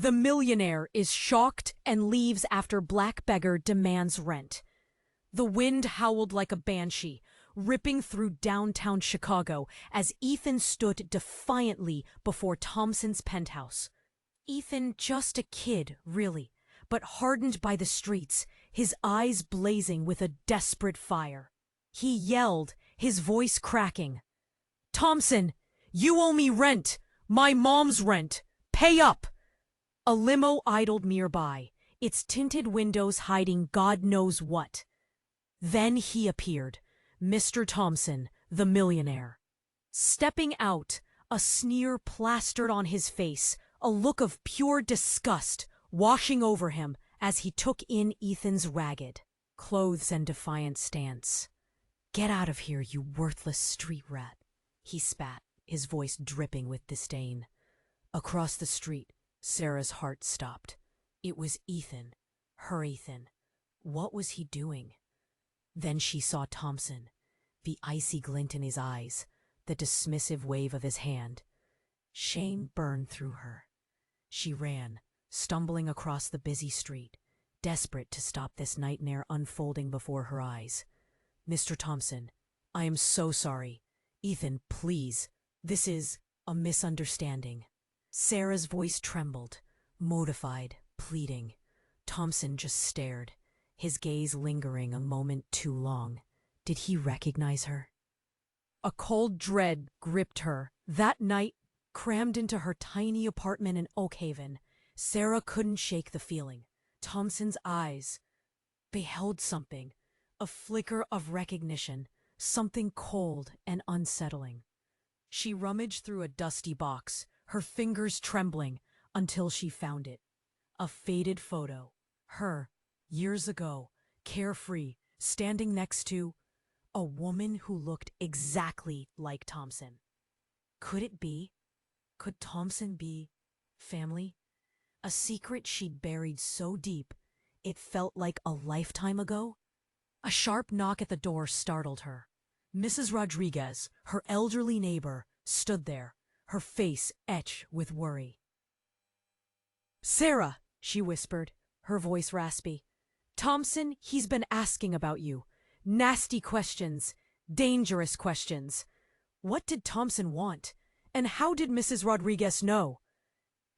The millionaire is shocked and leaves after Black Beggar demands rent. The wind howled like a banshee, ripping through downtown Chicago as Ethan stood defiantly before Thompson's penthouse. Ethan, just a kid, really, but hardened by the streets, his eyes blazing with a desperate fire. He yelled, his voice cracking. "Thompson, you owe me rent! My mom's rent! Pay up!" A limo idled nearby, its tinted windows hiding God knows what. Then he appeared, Mr. Thompson, the millionaire. Stepping out, a sneer plastered on his face, a look of pure disgust washing over him as he took in Ethan's ragged clothes and defiant stance. "Get out of here, you worthless street rat," he spat, his voice dripping with disdain. Across the street, Sarah's heart stopped. It was Ethan, her Ethan. What was he doing? Then she saw Thompson, the icy glint in his eyes, the dismissive wave of his hand. Shame burned through her. She ran, stumbling across the busy street, desperate to stop this nightmare unfolding before her eyes. "Mr. Thompson, I am so sorry. Ethan, please. This is a misunderstanding." Sarah's voice trembled, mortified, pleading. Thompson just stared, his gaze lingering a moment too long. Did he recognize her? A cold dread gripped her. That night, crammed into her tiny apartment in Oak Haven, Sarah couldn't shake the feeling. Thompson's eyes beheld something, a flicker of recognition, something cold and unsettling. She rummaged through a dusty box, her fingers trembling, until she found it. A faded photo. Her, years ago, carefree, standing next to a woman who looked exactly like Thompson. Could it be? Could Thompson be family? A secret she'd buried so deep, it felt like a lifetime ago? A sharp knock at the door startled her. Mrs. Rodriguez, her elderly neighbor, stood there, her face etched with worry. "Sarah," she whispered, her voice raspy. "Thompson, he's been asking about you. Nasty questions, dangerous questions. What did Thompson want? And how did Mrs. Rodriguez know?"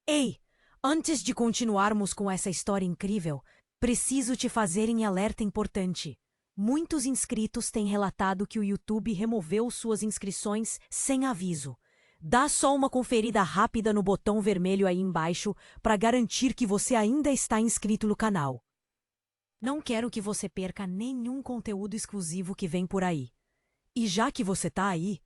"Ei, antes de continuarmos com essa história incrível, preciso te fazer um alerta importante. Muitos inscritos têm relatado que o YouTube removeu suas inscrições sem aviso. Dá só uma conferida rápida no botão vermelho aí embaixo para garantir que você ainda está inscrito no canal. Não quero que você perca nenhum conteúdo exclusivo que vem por aí. E já que você tá aí,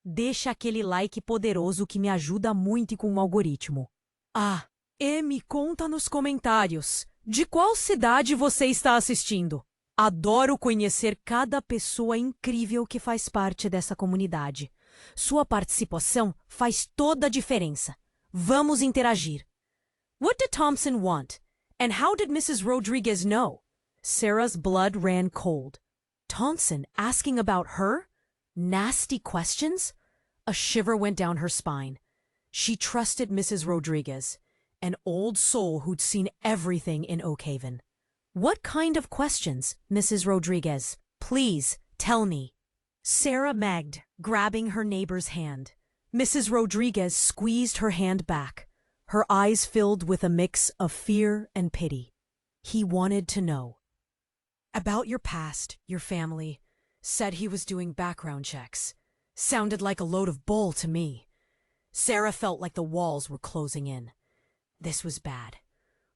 deixa aquele like poderoso que me ajuda muito com o algoritmo. Ah, e me conta nos comentários, de qual cidade você está assistindo? Adoro conhecer cada pessoa incrível que faz parte dessa comunidade. Sua participação faz toda a diferença. Vamos interagir. What did Thompson want? And how did Mrs. Rodriguez know? Sarah's blood ran cold. Thompson asking about her? Nasty questions? A shiver went down her spine. She trusted Mrs. Rodriguez, an old soul who'd seen everything in Oak Haven. What kind of questions, Mrs. Rodriguez? Please, tell me. Sarah begged, grabbing her neighbor's hand. Mrs. Rodriguez squeezed her hand back, her eyes filled with a mix of fear and pity. He wanted to know. About your past, your family. Said he was doing background checks. Sounded like a load of bull to me. Sarah felt like the walls were closing in. This was bad.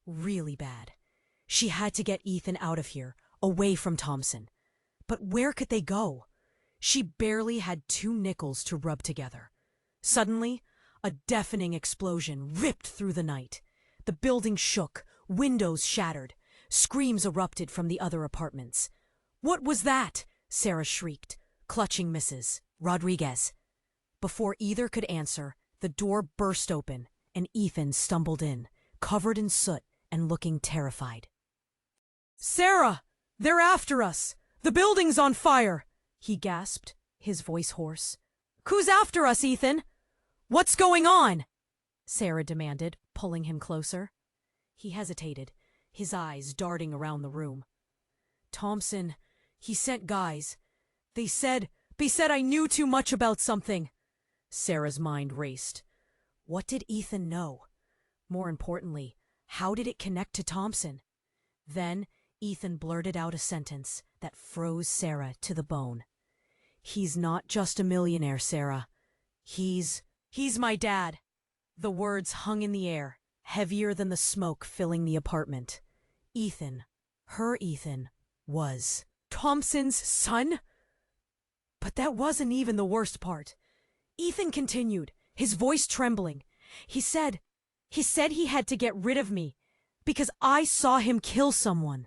Really bad. She had to get Ethan out of here, away from Thompson. But where could they go? She barely had 2 nickels to rub together. Suddenly, a deafening explosion ripped through the night. The building shook, windows shattered. Screams erupted from the other apartments. "What was that?" Sarah shrieked, clutching Mrs. Rodriguez. Before either could answer, the door burst open, and Ethan stumbled in, covered in soot and looking terrified. "Sarah! They're after us! The building's on fire!" he gasped, his voice hoarse. "Who's after us, Ethan? What's going on?" Sarah demanded, pulling him closer. He hesitated, his eyes darting around the room. Thompson, he sent guys. They said I knew too much about something. Sarah's mind raced. What did Ethan know? More importantly, how did it connect to Thompson? Then Ethan blurted out a sentence that froze Sarah to the bone. He's not just a millionaire, Sarah. He's my dad. The words hung in the air, heavier than the smoke filling the apartment. Ethan, her Ethan, was Thompson's son? But that wasn't even the worst part. Ethan continued, his voice trembling. He said he had to get rid of me because I saw him kill someone.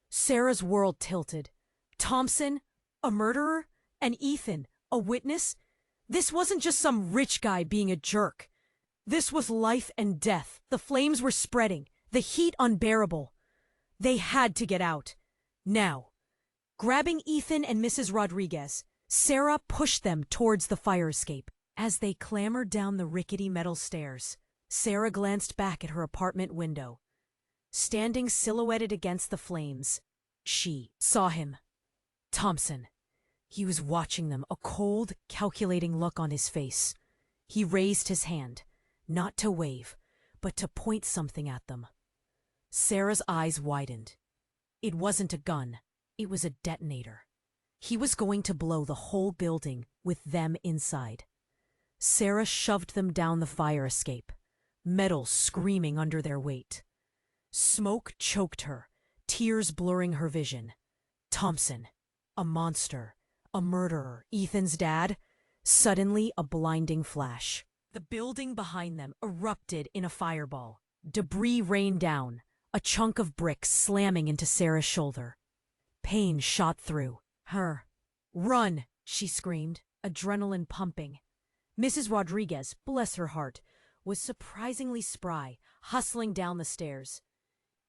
Sarah's world tilted. Thompson, a murderer, and Ethan, a witness? This wasn't just some rich guy being a jerk. This was life and death. The flames were spreading, the heat unbearable. They had to get out. Now. Grabbing Ethan and Mrs. Rodriguez, Sarah pushed them towards the fire escape. As they clambered down the rickety metal stairs, Sarah glanced back at her apartment window. Standing silhouetted against the flames, she saw him. Thompson. He was watching them, a cold, calculating look on his face. He raised his hand, not to wave, but to point something at them. Sarah's eyes widened. It wasn't a gun. It was a detonator. He was going to blow the whole building with them inside. Sarah shoved them down the fire escape, metal screaming under their weight. Smoke choked her, tears blurring her vision. Thompson, a monster, a murderer, Ethan's dad. Suddenly, a blinding flash. The building behind them erupted in a fireball. Debris rained down, a chunk of brick slamming into Sarah's shoulder. Pain shot through her. "Run!" she screamed, adrenaline pumping. Mrs. Rodriguez, bless her heart, was surprisingly spry, hustling down the stairs.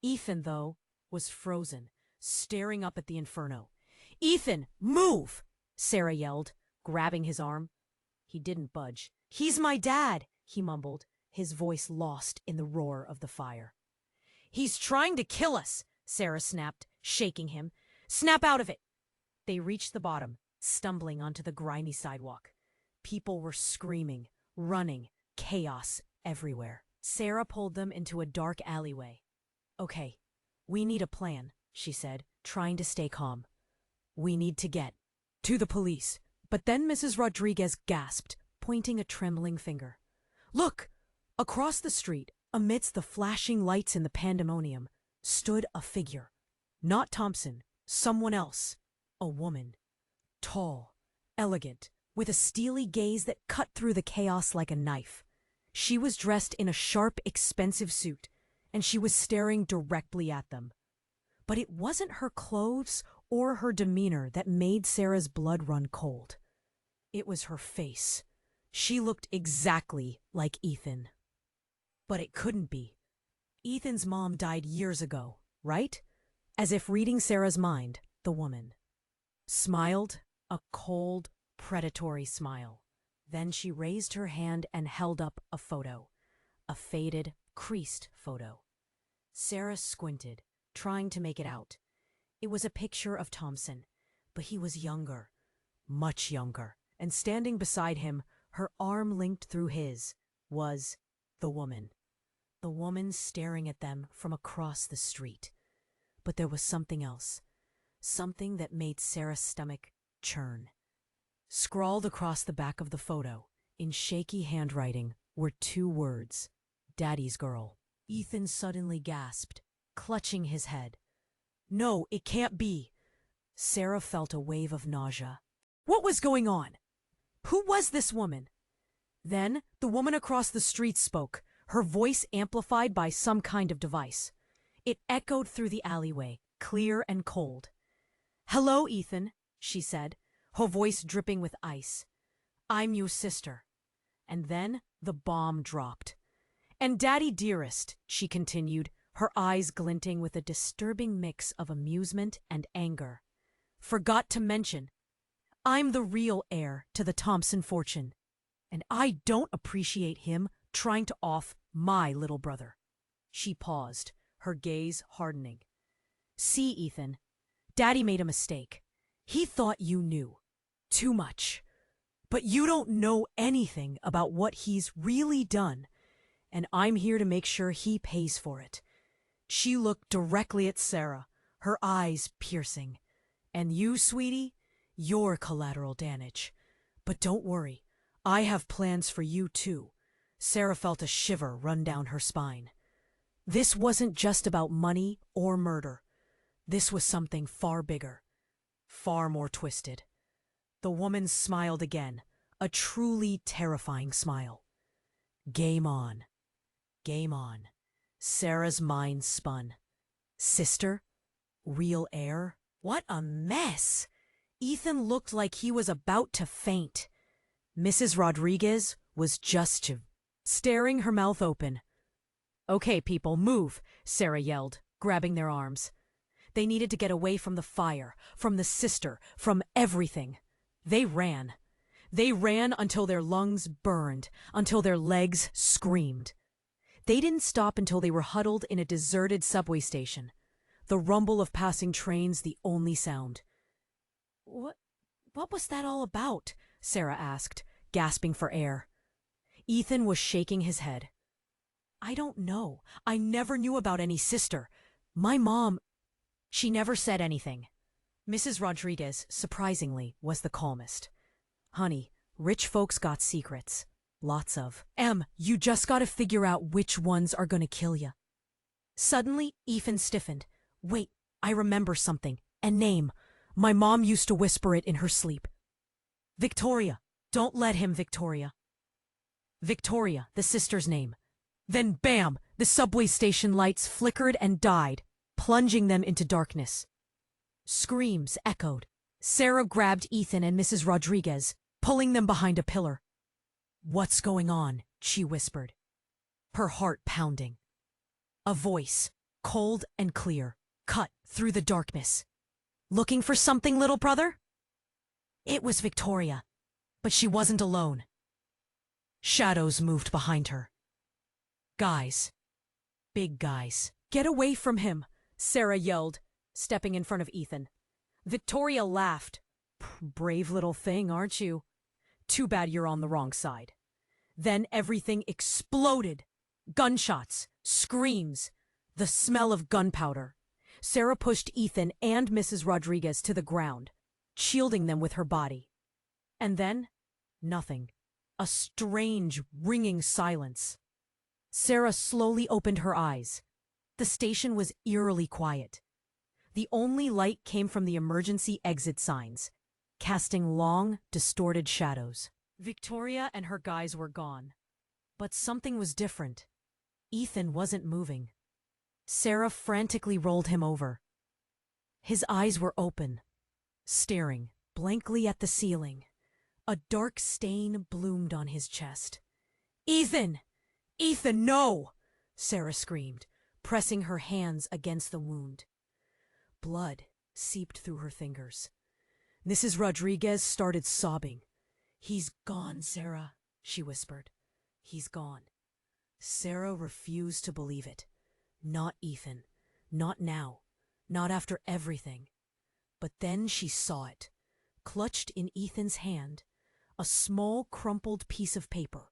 Ethan, though, was frozen, staring up at the inferno. "Ethan, move!" Sarah yelled, grabbing his arm. He didn't budge. "He's my dad," he mumbled, his voice lost in the roar of the fire. "He's trying to kill us," Sarah snapped, shaking him. "Snap out of it." They reached the bottom, stumbling onto the grimy sidewalk. People were screaming, running, chaos everywhere. Sarah pulled them into a dark alleyway. "Okay, we need a plan," she said, trying to stay calm. "We need to get to the police." But then Mrs. Rodriguez gasped, pointing a trembling finger. "Look!" Across the street, amidst the flashing lights in the pandemonium, stood a figure. Not Thompson, someone else. A woman. Tall, elegant, with a steely gaze that cut through the chaos like a knife. She was dressed in a sharp, expensive suit, and she was staring directly at them. But it wasn't her clothes or her demeanor that made Sarah's blood run cold. It was her face. She looked exactly like Ethan. But it couldn't be. Ethan's mom died years ago, right? As if reading Sarah's mind, the woman smiled, a cold, predatory smile. Then she raised her hand and held up a photo, a faded, creased photo. Sarah squinted, trying to make it out. It was a picture of Thompson, but he was younger, much younger, and standing beside him, her arm linked through his, was the woman. The woman staring at them from across the street. But there was something else, something that made Sarah's stomach churn. Scrawled across the back of the photo, in shaky handwriting, were 2 words, "Daddy's girl." Ethan suddenly gasped, clutching his head. "No, it can't be." Sarah felt a wave of nausea. What was going on? Who was this woman? Then the woman across the street spoke, her voice amplified by some kind of device. It echoed through the alleyway, clear and cold. "Hello, Ethan," she said, her voice dripping with ice. "I'm your sister." And then the bomb dropped. "And Daddy dearest," she continued, her eyes glinting with a disturbing mix of amusement and anger. "Forgot to mention, I'm the real heir to the Thompson fortune, and I don't appreciate him trying to off my little brother." She paused, her gaze hardening. See, Ethan, Daddy made a mistake. He thought you knew. Too much. But you don't know anything about what he's really done, and I'm here to make sure he pays for it. She looked directly at Sarah, her eyes piercing. And you, sweetie, you're collateral damage. But don't worry, I have plans for you too. Sarah felt a shiver run down her spine. This wasn't just about money or murder. This was something far bigger, far more twisted. The woman smiled again, a truly terrifying smile. Game on. Game on. Sarah's mind spun. Sister? Real heir? What a mess! Ethan looked like he was about to faint. Mrs. Rodriguez was just staring her mouth open. Okay, people, move, Sarah yelled, grabbing their arms. They needed to get away from the fire, from the sister, from everything. They ran. They ran until their lungs burned, until their legs screamed. They didn't stop until they were huddled in a deserted subway station, the rumble of passing trains the only sound. What was that all about? Sarah asked, gasping for air. Ethan was shaking his head. I don't know. I never knew about any sister. My mom, she never said anything. Mrs. Rodriguez, surprisingly, was the calmest. Honey, rich folks got secrets. Lots of. You just gotta figure out which ones are gonna kill ya. Suddenly, Ethan stiffened. Wait, I remember something. A name. My mom used to whisper it in her sleep. Victoria. Don't let him, Victoria. Victoria, the sister's name. Then bam! The subway station lights flickered and died, plunging them into darkness. Screams echoed. Sarah grabbed Ethan and Mrs. Rodriguez, pulling them behind a pillar. What's going on? She whispered, her heart pounding. A voice, cold and clear, cut through the darkness. Looking for something, little brother? It was Victoria, but she wasn't alone. Shadows moved behind her. Guys. Big guys. Get away from him, Sarah yelled, stepping in front of Ethan. Victoria laughed. Brave little thing, aren't you? Too bad you're on the wrong side. Then everything exploded. Gunshots, screams, the smell of gunpowder. Sarah pushed Ethan and Mrs. Rodriguez to the ground, shielding them with her body. And then, nothing. A strange, ringing silence. Sarah slowly opened her eyes. The station was eerily quiet. The only light came from the emergency exit signs, casting long, distorted shadows. Victoria and her guys were gone. But something was different. Ethan wasn't moving. Sarah frantically rolled him over. His eyes were open, staring blankly at the ceiling. A dark stain bloomed on his chest. Ethan! Ethan, no! Sarah screamed, pressing her hands against the wound. Blood seeped through her fingers. Mrs. Rodriguez started sobbing. He's gone, Sarah, she whispered. He's gone. Sarah refused to believe it. Not Ethan. Not now. Not after everything. But then she saw it, clutched in Ethan's hand, a small crumpled piece of paper.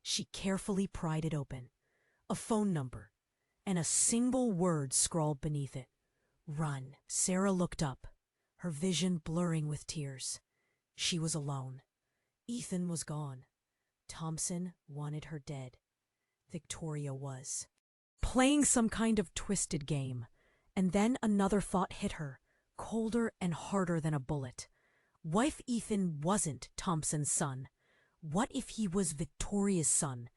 She carefully pried it open. A phone number, and a single word scrawled beneath it. Run. Sarah looked up, her vision blurring with tears. She was alone. Ethan was gone. Thompson wanted her dead. Victoria was. Playing some kind of twisted game. And then another thought hit her, colder and harder than a bullet. What if Ethan wasn't Thompson's son? What if he was Victoria's son?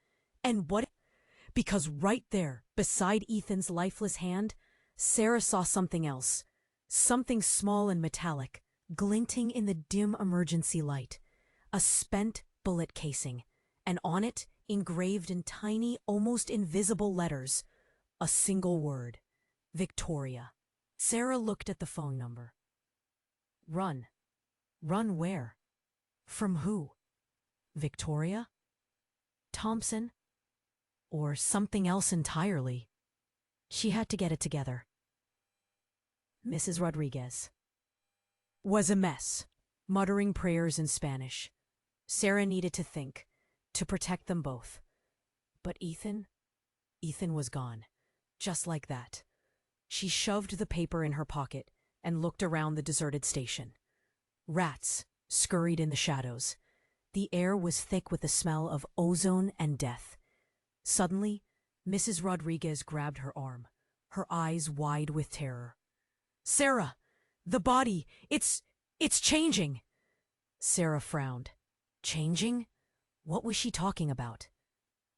And what if... Because right there, beside Ethan's lifeless hand, Sarah saw something else. Something small and metallic, glinting in the dim emergency light. A spent bullet casing, and on it, engraved in tiny, almost invisible letters, a single word. Victoria. Sarah looked at the phone number. Run. Run where? From who? Victoria? Thompson? Or something else entirely? She had to get it together. Mrs. Rodriguez was a mess, muttering prayers in Spanish. Sarah needed to think, to protect them both. But Ethan was gone, just like that. She shoved the paper in her pocket and looked around the deserted station. Rats scurried in the shadows. The air was thick with the smell of ozone and death. Suddenly, Mrs. Rodriguez grabbed her arm, her eyes wide with terror. "Sarah! The body! It's changing!" Sarah frowned. Changing? What was she talking about?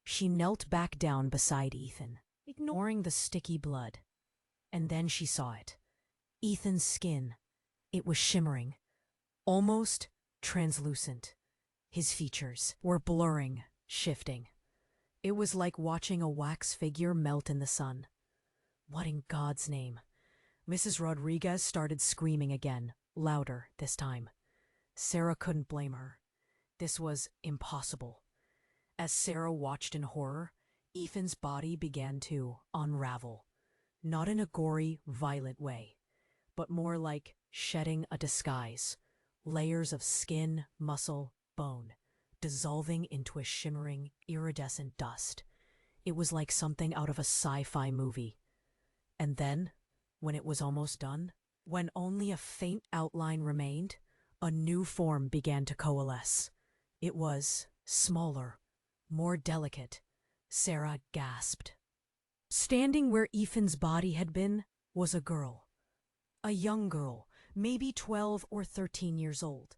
She knelt back down beside Ethan, ignoring the sticky blood. And then she saw it. Ethan's skin. It was shimmering, almost translucent. His features were blurring, shifting. It was like watching a wax figure melt in the sun. What in God's name? Mrs. Rodriguez started screaming again, louder this time. Sarah couldn't blame her. This was impossible. As Sarah watched in horror, Ethan's body began to unravel. Not in a gory, violent way, but more like shedding a disguise. Layers of skin, muscle, bone, dissolving into a shimmering, iridescent dust. It was like something out of a sci-fi movie. And then, when it was almost done, when only a faint outline remained, a new form began to coalesce. It was smaller, more delicate. Sarah gasped. Standing where Ethan's body had been was a girl. A young girl, maybe 12 or 13 years old.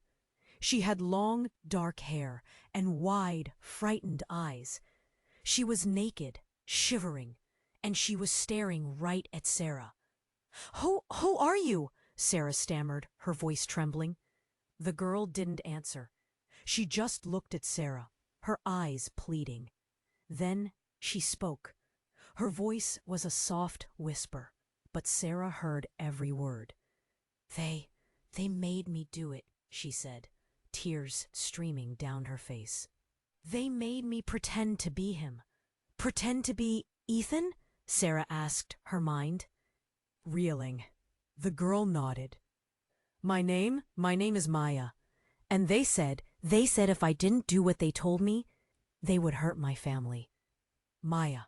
She had long, dark hair and wide, frightened eyes. She was naked, shivering, and she was staring right at Sarah. Who are you?" Sarah stammered, her voice trembling. The girl didn't answer. She just looked at Sarah, her eyes pleading. Then she spoke. Her voice was a soft whisper, but Sarah heard every word. They made me do it," she said, tears streaming down her face. "They made me pretend to be him." "Pretend to be Ethan?" Sarah asked, her mind reeling. The girl nodded. My name is Maya. And they said if I didn't do what they told me, they would hurt my family." Maya.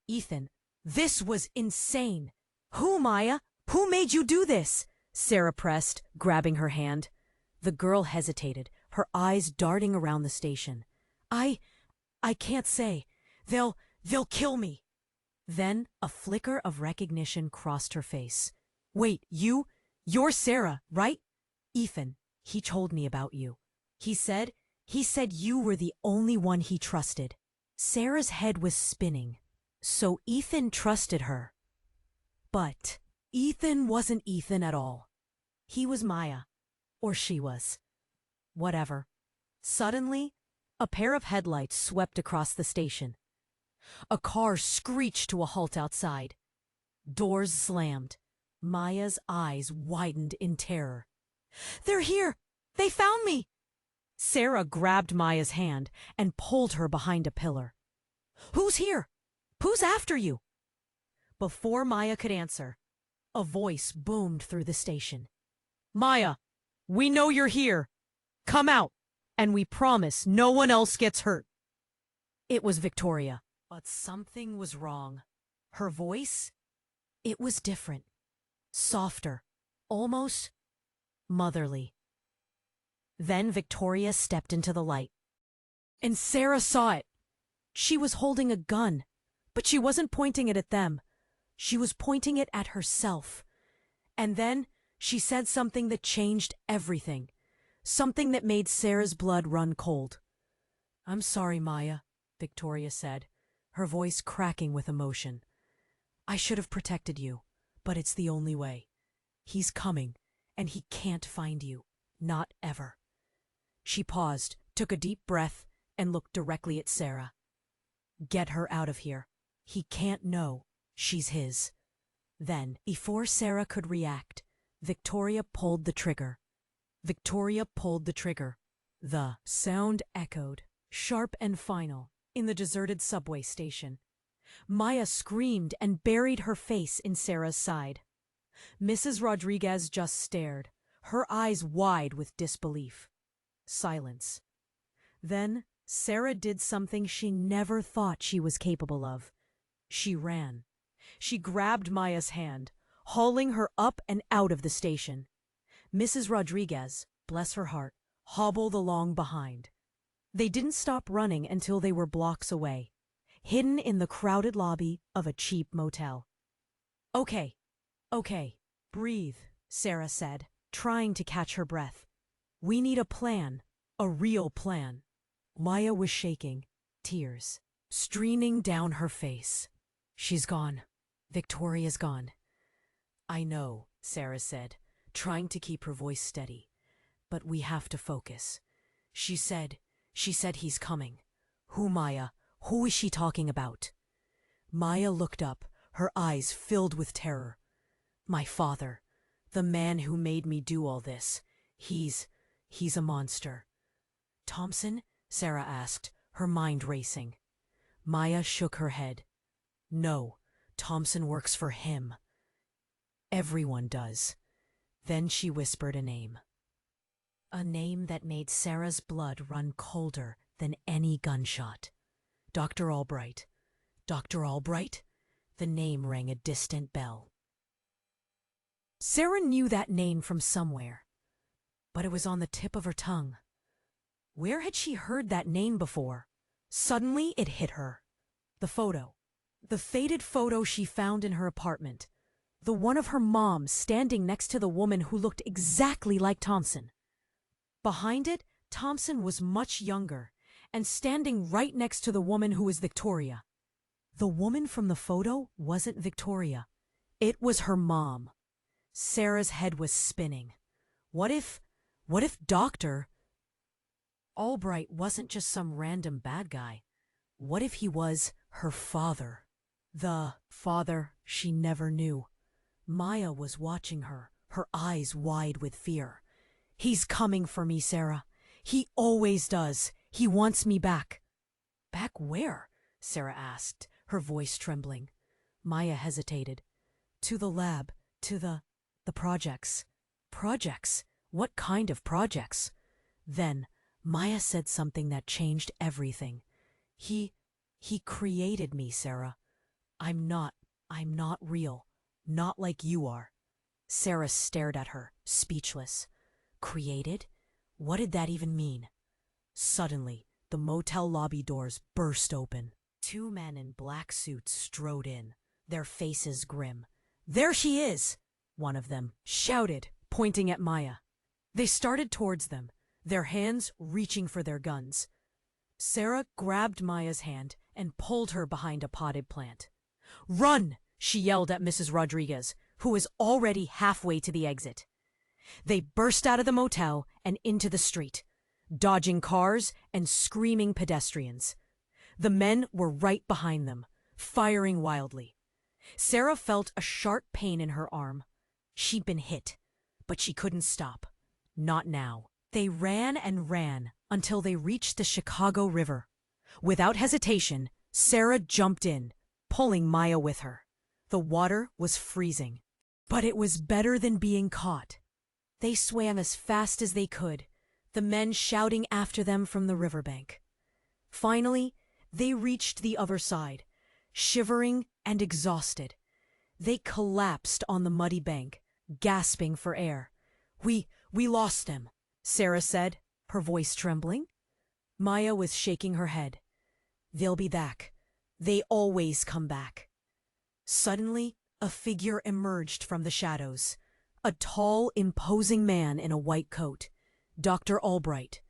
Ethan. This was insane. "Who, Maya? Who made you do this?" Sarah pressed, grabbing her hand. The girl hesitated, her eyes darting around the station. I can't say. They'll kill me." Then a flicker of recognition crossed her face. "Wait, you're Sarah, right?" "Ethan, he told me about you. He said you were the only one he trusted." Sarah's head was spinning. So Ethan trusted her. But Ethan wasn't Ethan at all. He was Maya. Or she was. Whatever. Suddenly, a pair of headlights swept across the station. A car screeched to a halt outside. Doors slammed. Maya's eyes widened in terror. "They're here! They found me!" Sarah grabbed Maya's hand and pulled her behind a pillar. "Who's here? Who's after you?" Before Maya could answer, a voice boomed through the station. "Maya, we know you're here. Come out, and we promise no one else gets hurt." It was Victoria, but something was wrong. Her voice? It was different. Softer, almost motherly. Then Victoria stepped into the light. And Sarah saw it. She was holding a gun, but she wasn't pointing it at them. She was pointing it at herself. And then she said something that changed everything. Something that made Sarah's blood run cold. "I'm sorry, Maya," Victoria said, her voice cracking with emotion. "I should have protected you, but it's the only way. He's coming, and he can't find you. Not ever." She paused, took a deep breath, and looked directly at Sarah. "Get her out of here. He can't know she's his." Then, before Sarah could react, Victoria pulled the trigger. Victoria pulled the trigger. The sound echoed, sharp and final, in the deserted subway station. Maya screamed and buried her face in Sarah's side. Mrs. Rodriguez just stared, her eyes wide with disbelief. Silence. Then Sarah did something she never thought she was capable of. She ran. She grabbed Maya's hand, hauling her up and out of the station. Mrs. Rodriguez, bless her heart, hobbled along behind. They didn't stop running until they were blocks away, hidden in the crowded lobby of a cheap motel. Okay, breathe, Sarah said, trying to catch her breath. We need a plan, a real plan. Maya was shaking, tears streaming down her face. She's gone. Victoria's gone. I know, Sarah said, trying to keep her voice steady. But we have to focus. She said he's coming. Who, Maya? Who is she talking about? Maya looked up, her eyes filled with terror. My father, the man who made me do all this. He's a monster. Thompson? Sarah asked, her mind racing. Maya shook her head. No, Thompson works for him. Everyone does. Then she whispered a name. A name that made Sarah's blood run colder than any gunshot. Dr. Albright. Dr. Albright? The name rang a distant bell. Sarah knew that name from somewhere, but it was on the tip of her tongue. Where had she heard that name before? Suddenly it hit her. The photo. The faded photo she found in her apartment. The one of her mom standing next to the woman who looked exactly like Thompson. Behind it, Thompson was much younger and standing right next to the woman who was Victoria. The woman from the photo wasn't Victoria. It was her mom. Sarah's head was spinning. What if Dr. Albright wasn't just some random bad guy? What if he was her father? The father she never knew. Maya was watching her, her eyes wide with fear. He's coming for me, Sarah. He always does. He wants me back. Back where? Sarah asked, her voice trembling. Maya hesitated. To the lab, to the projects. Projects? What kind of projects? Then Maya said something that changed everything. He created me, Sarah. I'm not real. Not like you are. Sarah stared at her, speechless. Created? What did that even mean? Suddenly, the motel lobby doors burst open. Two men in black suits strode in, their faces grim. There she is! One of them shouted, pointing at Maya. They started towards them, their hands reaching for their guns. Sarah grabbed Maya's hand and pulled her behind a potted plant. Run! She yelled at Mrs. Rodriguez, who was already halfway to the exit. They burst out of the motel and into the street, dodging cars and screaming pedestrians. The men were right behind them, firing wildly. Sarah felt a sharp pain in her arm. She'd been hit, but she couldn't stop. Not now. They ran and ran until they reached the Chicago River. Without hesitation, Sarah jumped in, pulling Maya with her. The water was freezing, but it was better than being caught. They swam as fast as they could, the men shouting after them from the riverbank. Finally, they reached the other side, shivering and exhausted. They collapsed on the muddy bank, gasping for air. We lost them, Sarah said, her voice trembling. Maya was shaking her head. They'll be back. They always come back. Suddenly, a figure emerged from the shadows. A tall, imposing man in a white coat. Dr. Albright.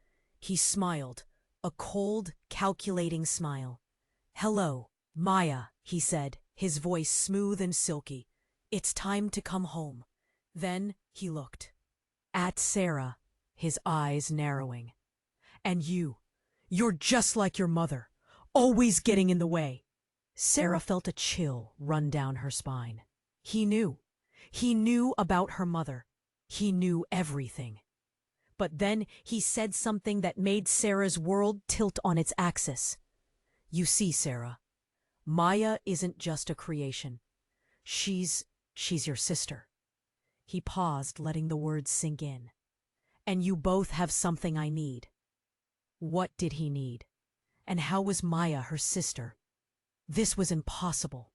He smiled, a cold, calculating smile. Hello, Maya, he said, his voice smooth and silky. It's time to come home. Then he looked at Sarah, his eyes narrowing. And you're just like your mother, always getting in the way. Sarah felt a chill run down her spine. He knew. He knew about her mother. He knew everything. But then he said something that made Sarah's world tilt on its axis. You see, Sarah, Maya isn't just a creation. She's your sister. He paused, letting the words sink in. And you both have something I need. What did he need? And how was Maya her sister? This was impossible.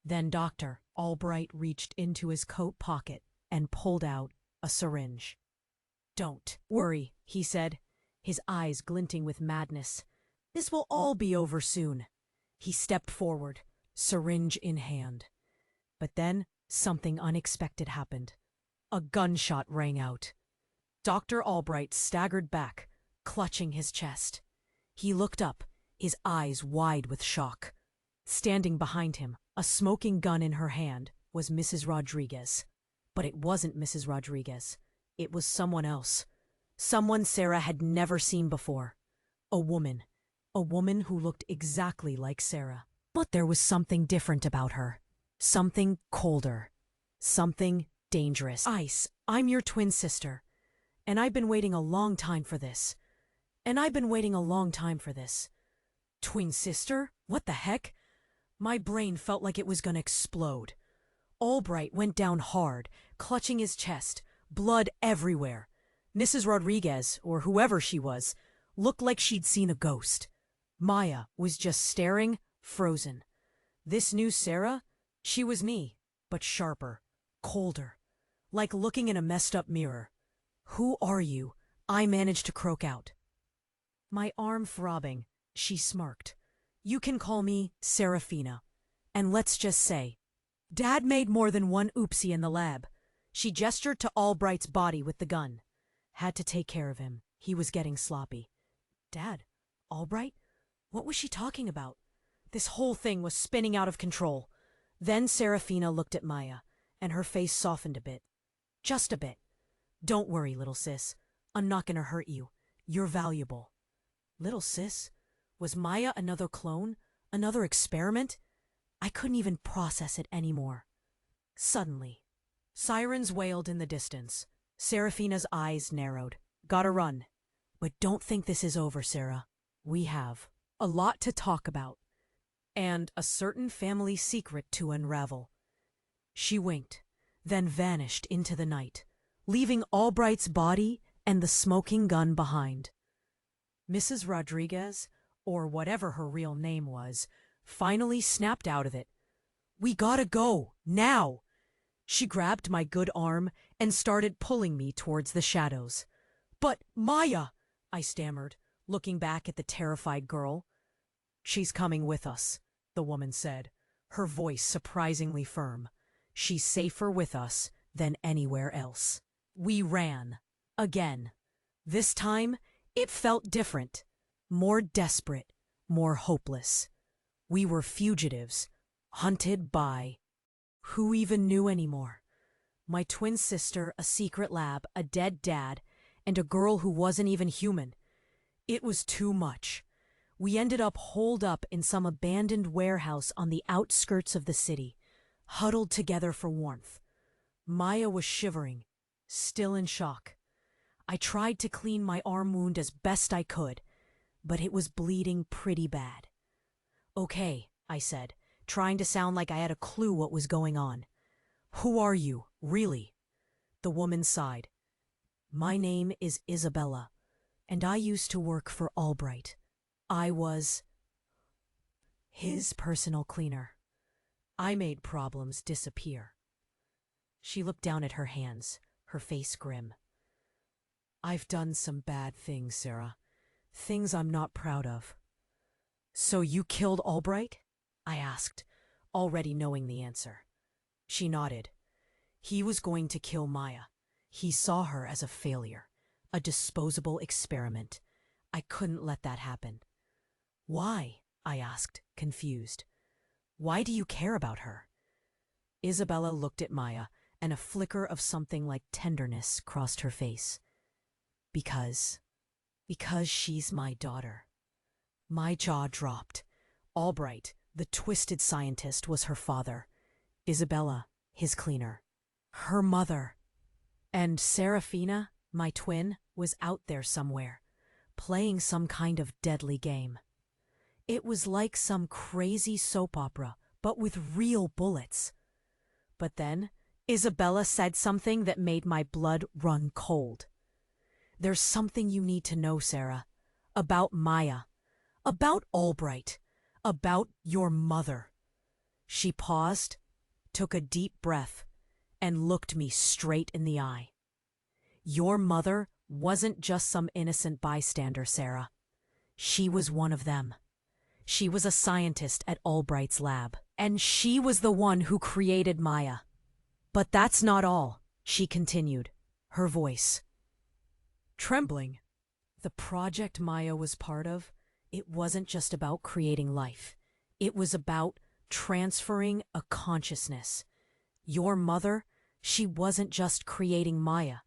Then Dr. Albright reached into his coat pocket and pulled out a syringe. "Don't worry," he said, his eyes glinting with madness. "This will all be over soon." He stepped forward, syringe in hand. But then something unexpected happened. A gunshot rang out. Dr. Albright staggered back, clutching his chest. He looked up, his eyes wide with shock. Standing behind him, a smoking gun in her hand, was Mrs. Rodriguez. But it wasn't Mrs. Rodriguez. It was someone else. Someone Sarah had never seen before. A woman. A woman who looked exactly like Sarah. But there was something different about her. Something colder. Something dangerous. "Ice, I'm your twin sister. And I've been waiting a long time for this. Twin sister? What the heck?" My brain felt like it was gonna explode. Albright went down hard, clutching his chest, blood everywhere. Mrs. Rodriguez, or whoever she was, looked like she'd seen a ghost. Maya was just staring, frozen. This new Sarah? She was me, but sharper, colder, like looking in a messed up mirror. "Who are you?" I managed to croak out. My arm throbbing, she smirked. "You can call me Serafina. And let's just say, Dad made more than one oopsie in the lab." She gestured to Albright's body with the gun. "Had to take care of him. He was getting sloppy." Dad? Albright? What was she talking about? This whole thing was spinning out of control. Then Serafina looked at Maya, and her face softened a bit. "Just a bit. Don't worry, little sis. I'm not gonna hurt you. You're valuable." Little sis? Was Maya another clone? Another experiment? I couldn't even process it anymore. Suddenly, sirens wailed in the distance. Serafina's eyes narrowed. "Gotta run. But don't think this is over, Sarah. We have a lot to talk about. And a certain family secret to unravel." She winked, then vanished into the night, leaving Albright's body and the smoking gun behind. Mrs. Rodriguez, or whatever her real name was, finally snapped out of it. "We gotta go, now!" She grabbed my good arm and started pulling me towards the shadows. "But Maya," I stammered, looking back at the terrified girl. "She's coming with us," the woman said, her voice surprisingly firm. "She's safer with us than anywhere else." We ran. Again. This time, it felt different. More desperate. More hopeless. We were fugitives. Hunted by... who even knew anymore? My twin sister, a secret lab, a dead dad, and a girl who wasn't even human. It was too much. We ended up holed up in some abandoned warehouse on the outskirts of the city, huddled together for warmth. Maya was shivering, still in shock. I tried to clean my arm wound as best I could, but it was bleeding pretty bad. "Okay," I said, trying to sound like I had a clue what was going on. "Who are you, really?" The woman sighed. "My name is Isabella, and I used to work for Albright. I was his personal cleaner. I made problems disappear." She looked down at her hands, her face grim. "I've done some bad things, Sarah. Things I'm not proud of." "So you killed Albright?" I asked, already knowing the answer. She nodded. "He was going to kill Maya. He saw her as a failure, a disposable experiment. I couldn't let that happen." "Why?" I asked, confused. "Why do you care about her?" Isabella looked at Maya, and a flicker of something like tenderness crossed her face. Because she's my daughter." My jaw dropped. Albright, the twisted scientist, was her father. Isabella, his cleaner. Her mother. And Serafina, my twin, was out there somewhere, playing some kind of deadly game. It was like some crazy soap opera, but with real bullets. But then, Isabella said something that made my blood run cold. "There's something you need to know, Sarah. About Maya. About Albright. About your mother." She paused, took a deep breath, and looked me straight in the eye. "Your mother wasn't just some innocent bystander, Sarah. She was one of them. She was a scientist at Albright's lab, and she was the one who created Maya. But that's not all," she continued, her voice trembling. "The project Maya was part of, it wasn't just about creating life. It was about transferring a consciousness. Your mother, she wasn't just creating Maya.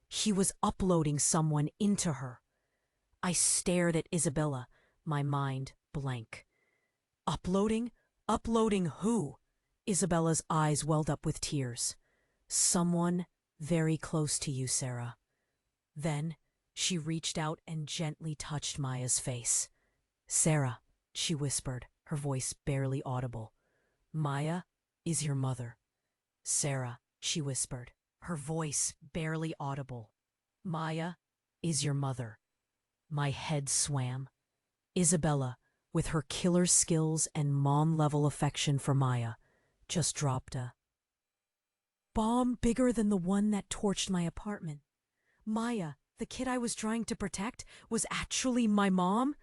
She was uploading someone into her." I stared at Isabella, my mind blank. "Uploading? Uploading who?" Isabella's eyes welled up with tears. "Someone very close to you, Sarah." Then she reached out and gently touched Maya's face. "Sarah," she whispered, her voice barely audible. "Maya is your mother." "Sarah," she whispered, her voice barely audible. "Maya is your mother." My head swam. Isabella, with her killer skills and mom-level affection for Maya, just dropped a bomb bigger than the one that torched my apartment. Maya, the kid I was trying to protect, was actually my mom?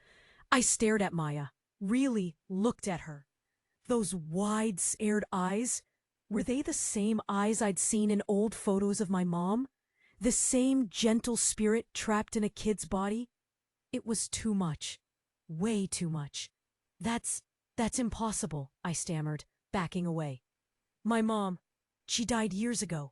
I stared at Maya, really looked at her. Those wide, scared eyes, were they the same eyes I'd seen in old photos of my mom? The same gentle spirit trapped in a kid's body? It was too much. Way too much. That's impossible," I stammered, backing away. "My mom, she died years ago."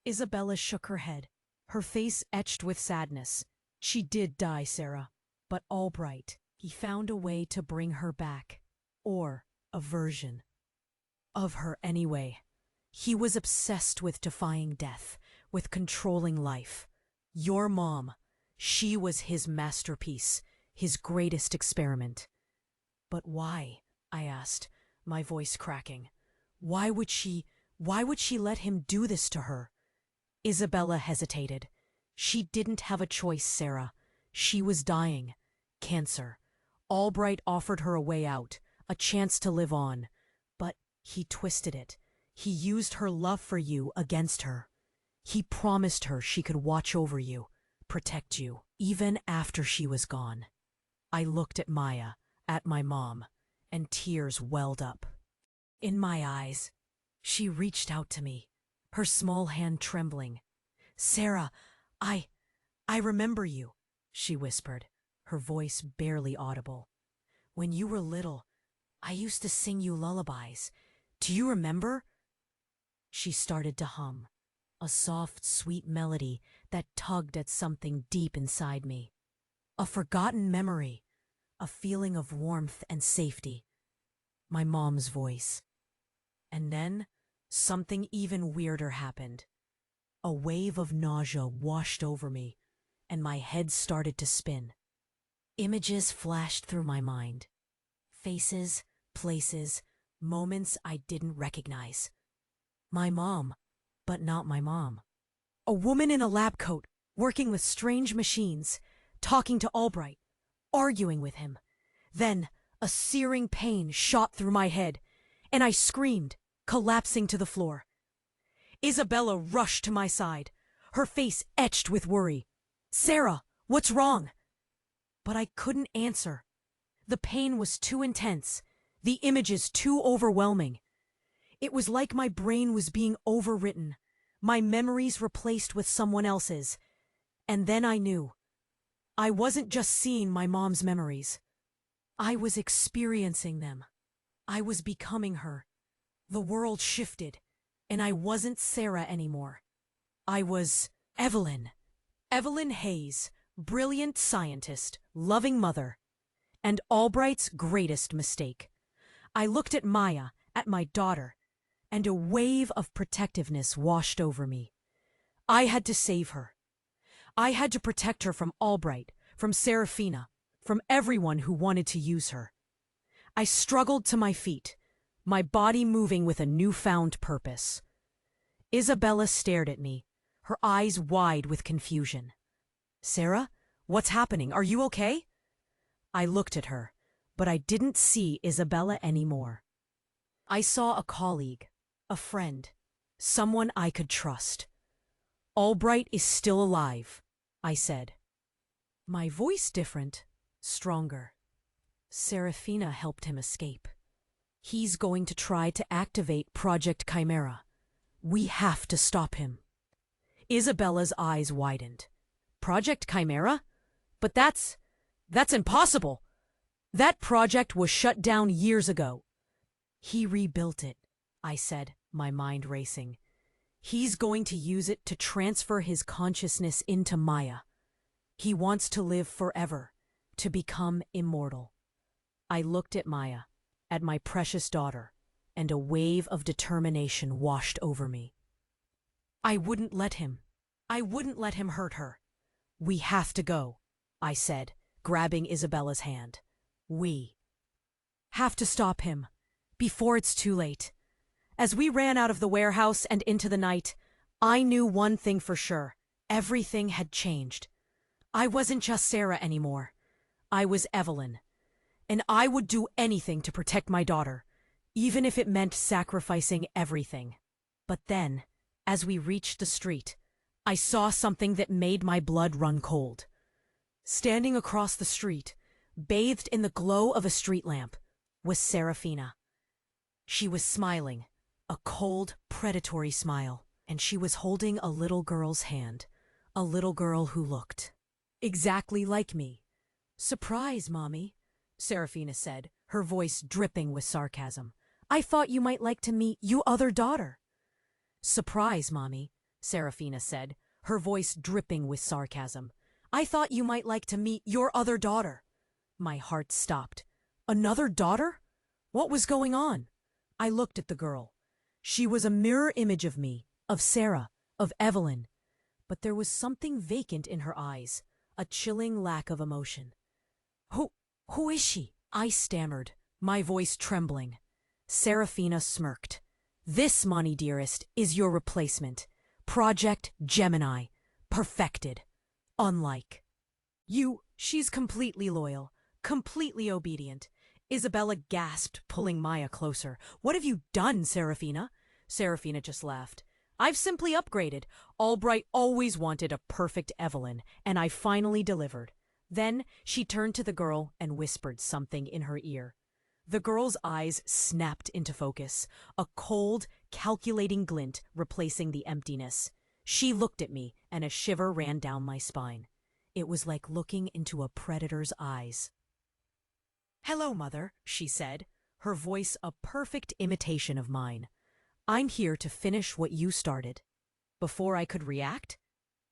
Isabella shook her head, her face etched with sadness. "She did die, Sarah. But Albright, he found a way to bring her back. Or a version of her anyway. He was obsessed with defying death, with controlling life. Your mom, she was his masterpiece, his greatest experiment." "But why?" I asked, my voice cracking. Why would she let him do this to her?" Isabella hesitated. "She didn't have a choice, Sarah. She was dying. Cancer. Albright offered her a way out, a chance to live on. But he twisted it. He used her love for you against her. He promised her she could watch over you, protect you, even after she was gone." I looked at Maya, at my mom, and tears welled up. In my eyes, she reached out to me, her small hand trembling. "Sarah, I remember you," she whispered, her voice barely audible. "When you were little, I used to sing you lullabies. Do you remember?" She started to hum, a soft, sweet melody that tugged at something deep inside me. A forgotten memory, a feeling of warmth and safety. My mom's voice. And then, something even weirder happened. A wave of nausea washed over me, and my head started to spin. Images flashed through my mind. Faces, places, moments I didn't recognize. My mom, but not my mom. A woman in a lab coat, working with strange machines, talking to Albright, arguing with him. Then, a searing pain shot through my head, and I screamed, collapsing to the floor. Isabella rushed to my side, her face etched with worry. "Sarah, what's wrong?" But I couldn't answer. The pain was too intense, the images too overwhelming. It was like my brain was being overwritten, my memories replaced with someone else's. And then I knew. I wasn't just seeing my mom's memories. I was experiencing them. I was becoming her. The world shifted, and I wasn't Sarah anymore. I was Evelyn. Evelyn Hayes, brilliant scientist, loving mother, and Albright's greatest mistake. I looked at Maya, at my daughter, and a wave of protectiveness washed over me. I had to save her. I had to protect her from Albright, from Serafina, from everyone who wanted to use her. I struggled to my feet, my body moving with a newfound purpose. Isabella stared at me, her eyes wide with confusion. "Sarah, what's happening? Are you okay?" I looked at her, but I didn't see Isabella anymore. I saw a colleague, a friend, someone I could trust. "Albright is still alive," I said. My voice different, stronger. Serafina helped him escape. He's going to try to activate Project Chimera. We have to stop him. Isabella's eyes widened. Project Chimera? But that's impossible. That project was shut down years ago. He rebuilt it, I said, my mind racing. He's going to use it to transfer his consciousness into Maya. He wants to live forever, to become immortal. I looked at Maya, at my precious daughter, and a wave of determination washed over me. I wouldn't let him hurt her. "We have to go," I said, grabbing Isabella's hand. "We have to stop him, before it's too late." As we ran out of the warehouse and into the night, I knew one thing for sure. Everything had changed. I wasn't just Sarah anymore. I was Evelyn. And I would do anything to protect my daughter, even if it meant sacrificing everything. But then, as we reached the street, I saw something that made my blood run cold. Standing across the street, bathed in the glow of a street lamp, was Serafina. She was smiling, a cold, predatory smile, and she was holding a little girl's hand, a little girl who looked exactly like me. "Surprise, Mommy," Serafina said, her voice dripping with sarcasm. "I thought you might like to meet your other daughter." "Surprise, Mommy," Serafina said, her voice dripping with sarcasm. "I thought you might like to meet your other daughter." My heart stopped. Another daughter? What was going on? I looked at the girl. She was a mirror image of me, of Sarah, of Evelyn. But there was something vacant in her eyes, a chilling lack of emotion. Who is she?" I stammered, my voice trembling. Serafina smirked. "This, Monty dearest, is your replacement. Project Gemini. Perfected. Unlike you, she's completely loyal, completely obedient." Isabella gasped, pulling Maya closer. "What have you done, Serafina?" Serafina just laughed. "I've simply upgraded. Albright always wanted a perfect Evelyn, and I finally delivered." Then she turned to the girl and whispered something in her ear. The girl's eyes snapped into focus, a cold, calculating glint replacing the emptiness. She looked at me, and a shiver ran down my spine. It was like looking into a predator's eyes. "Hello, Mother," she said, her voice a perfect imitation of mine. "I'm here to finish what you started." Before I could react,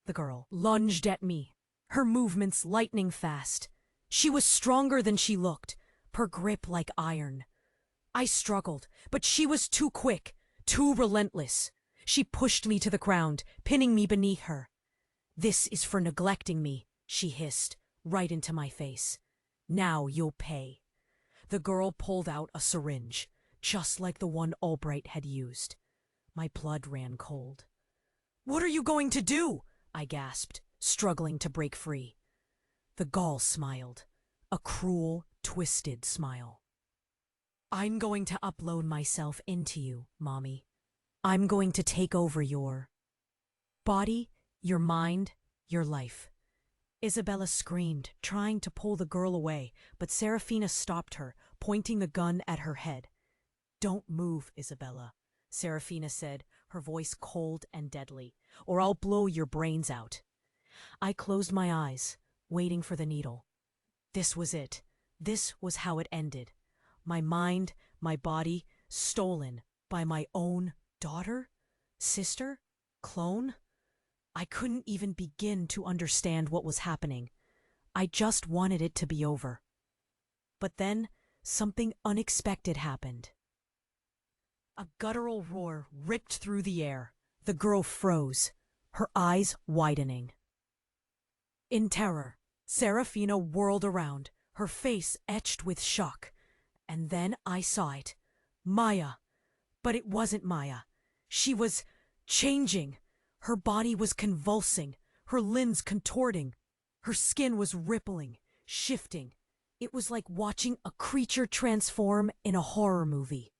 the girl lunged at me, her movements lightning fast. She was stronger than she looked, her grip like iron. I struggled, but she was too quick, too relentless. She pushed me to the ground, pinning me beneath her. "This is for neglecting me," she hissed, right into my face. "Now you'll pay." The girl pulled out a syringe, just like the one Albright had used. My blood ran cold. "What are you going to do?" I gasped, struggling to break free. The Gaul smiled, a cruel, twisted smile. "I'm going to upload myself into you, Mommy. I'm going to take over your body, your mind, your life." Isabella screamed, trying to pull the girl away, but Serafina stopped her, pointing the gun at her head. "Don't move, Isabella," Serafina said, her voice cold and deadly, "or I'll blow your brains out." I closed my eyes, waiting for the needle. This was it. This was how it ended. My mind, my body, stolen by my own daughter, sister, clone. I couldn't even begin to understand what was happening. I just wanted it to be over. But then something unexpected happened. A guttural roar ripped through the air. The girl froze, her eyes widening. In terror, Serafina whirled around, her face etched with shock, And then I saw it. Maya. But it wasn't Maya. She was changing. Her body was convulsing, her limbs contorting. Her skin was rippling, shifting. It was like watching a creature transform in a horror movie.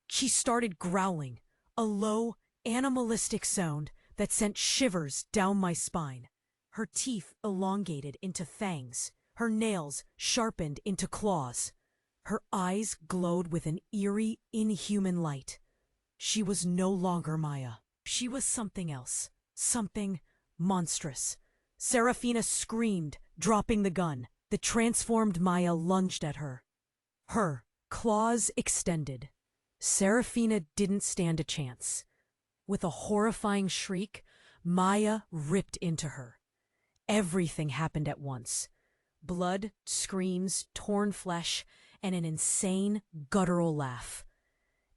She started growling, a low, animalistic sound that sent shivers down my spine. Her teeth elongated into fangs, her nails sharpened into claws. Her eyes glowed with an eerie, inhuman light. She was no longer Maya. She was something else, something monstrous. Serafina screamed, dropping the gun. The transformed Maya lunged at her. Her claws extended. Serafina didn't stand a chance. With a horrifying shriek, Maya ripped into her. Everything happened at once. Blood, screams, torn flesh, and an insane, guttural laugh.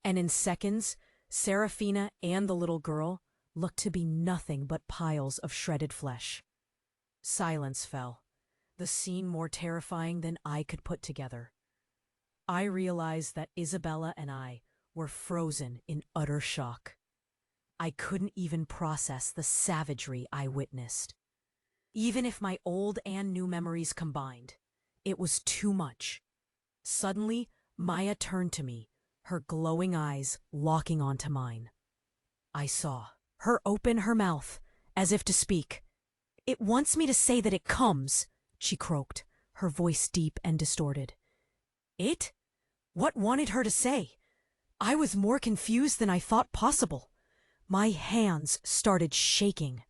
And in seconds, Serafina and the little girl looked to be nothing but piles of shredded flesh. Silence fell, the scene more terrifying than I could put together. I realized that Isabella and I were frozen in utter shock. I couldn't even process the savagery I witnessed. Even if my old and new memories combined, it was too much. Suddenly, Maya turned to me, her glowing eyes locking onto mine. I saw her open her mouth, as if to speak. "It wants me to say that it comes," she croaked, her voice deep and distorted. It? What wanted her to say? I was more confused than I thought possible. My hands started shaking.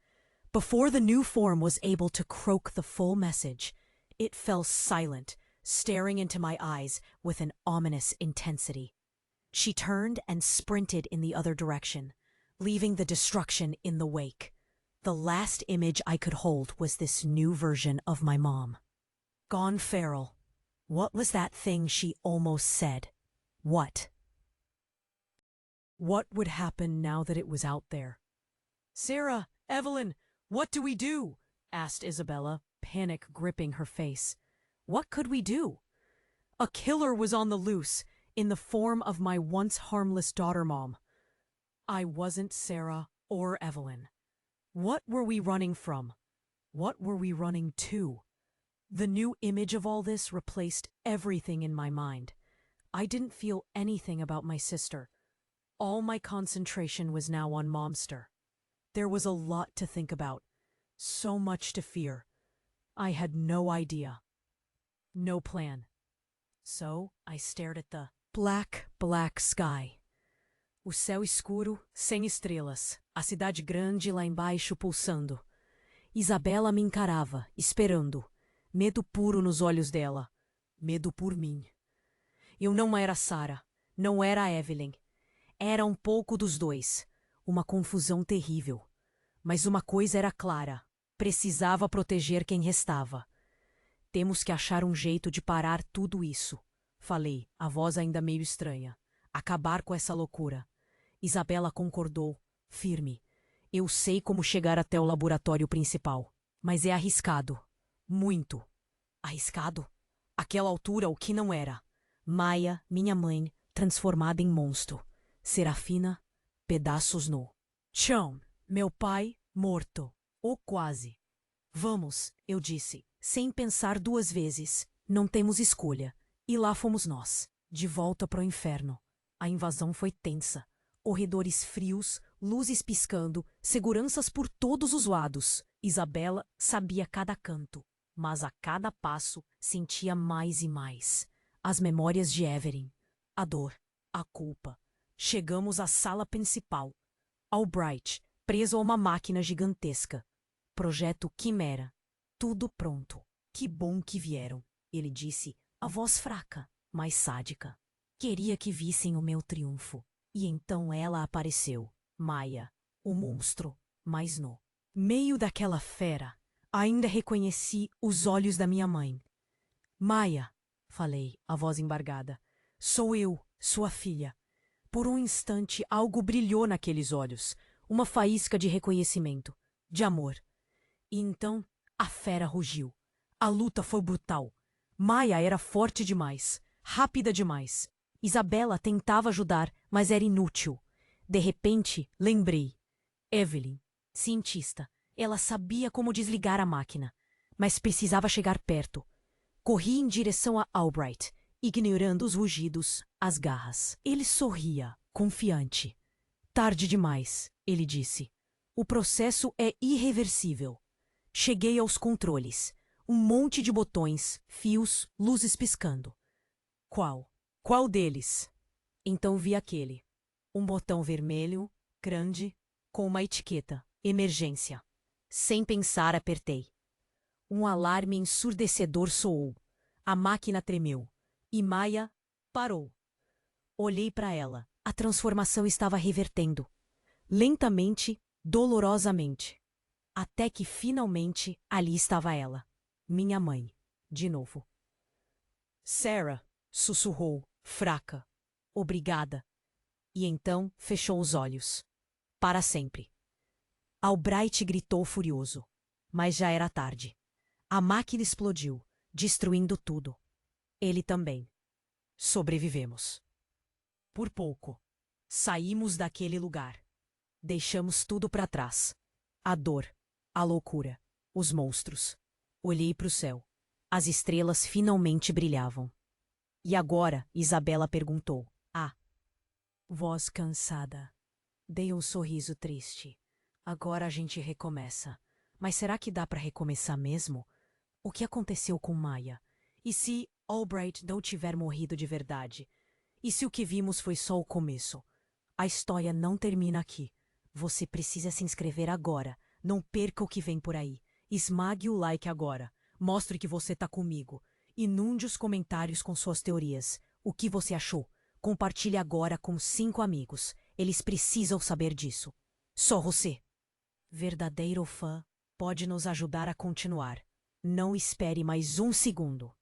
Before the new form was able to croak the full message, it fell silent, staring into my eyes with an ominous intensity. She turned and sprinted in the other direction, leaving the destruction in the wake. The last image I could hold was this new version of my mom. Gone feral. What was that thing she almost said? What? What would happen now that it was out there? "Sarah, Evelyn, what do we do?" asked Isabella, panic gripping her face. What could we do? A killer was on the loose, in the form of my once harmless daughter-mom. I wasn't Sarah or Evelyn. What were we running from? What were we running to? The new image of all this replaced everything in my mind. I didn't feel anything about my sister. All my concentration was now on Momster. There was a lot to think about, so much to fear. I had no idea, no plan. So I stared at the black, black sky. O céu escuro, sem estrelas, a cidade grande lá embaixo pulsando. Isabela me encarava, esperando, medo puro nos olhos dela, medo por mim. Eu não era Sarah, não era Evelyn. Era um pouco dos dois, uma confusão terrível. Mas uma coisa era clara, precisava proteger quem restava. Temos que achar um jeito de parar tudo isso, falei, a voz ainda meio estranha. Acabar com essa loucura. Isabela concordou, firme. Eu sei como chegar até o laboratório principal, mas é arriscado. Muito. Arriscado? Àquela altura, o que não era? Maia, minha mãe, transformada em monstro. Serafina, pedaços no chão. Meu pai, morto. Ou quase. Vamos, eu disse, sem pensar duas vezes. Não temos escolha. E lá fomos nós, de volta para o inferno. A invasão foi tensa. Corredores frios, luzes piscando, seguranças por todos os lados. Isabela sabia cada canto, mas a cada passo sentia mais e mais. As memórias de Evelyn, a dor, a culpa. Chegamos à sala principal. Albright, preso a uma máquina gigantesca. Projeto Quimera. Tudo pronto. Que bom que vieram, ele disse, a voz fraca, mas sádica. Queria que vissem o meu triunfo. E então ela apareceu, Maia, o monstro, mas no meio daquela fera, ainda reconheci os olhos da minha mãe. Maia, falei, a voz embargada, sou eu, sua filha. Por um instante algo brilhou naqueles olhos, uma faísca de reconhecimento, de amor. E então a fera rugiu. A luta foi brutal. Maia era forte demais, rápida demais. Isabela tentava ajudar, mas era inútil. De repente, lembrei. Evelyn, cientista. Ela sabia como desligar a máquina, mas precisava chegar perto. Corri em direção a Albright, ignorando os rugidos, as garras. Ele sorria, confiante. Tarde demais, ele disse. O processo é irreversível. Cheguei aos controles. Um monte de botões, fios, luzes piscando. Qual? Qual deles? Então vi aquele. Um botão vermelho, grande, com uma etiqueta. Emergência. Sem pensar, apertei. Um alarme ensurdecedor soou. A máquina tremeu. E Maia parou. Olhei para ela. A transformação estava revertendo. Lentamente, dolorosamente. Até que, finalmente, ali estava ela. Minha mãe. De novo. Sarah, sussurrou, fraca. Obrigada. E então fechou os olhos. Para sempre. Albright gritou furioso. Mas já era tarde. A máquina explodiu, destruindo tudo. Ele também. Sobrevivemos. Por pouco. Saímos daquele lugar. Deixamos tudo para trás. A dor, a loucura, os monstros. Olhei para o céu. As estrelas finalmente brilhavam. E agora? Isabela perguntou. Ah. Voz cansada. Dei um sorriso triste. Agora a gente recomeça. Mas será que dá para recomeçar mesmo? O que aconteceu com Maia? E se Albright não tiver morrido de verdade? E se o que vimos foi só o começo? A história não termina aqui. Você precisa se inscrever agora. Não perca o que vem por aí. Esmague o like agora. Mostre que você tá comigo. Inunde os comentários com suas teorias. O que você achou? Compartilhe agora com 5 amigos. Eles precisam saber disso. Só você, verdadeiro fã, pode nos ajudar a continuar. Não espere mais um segundo.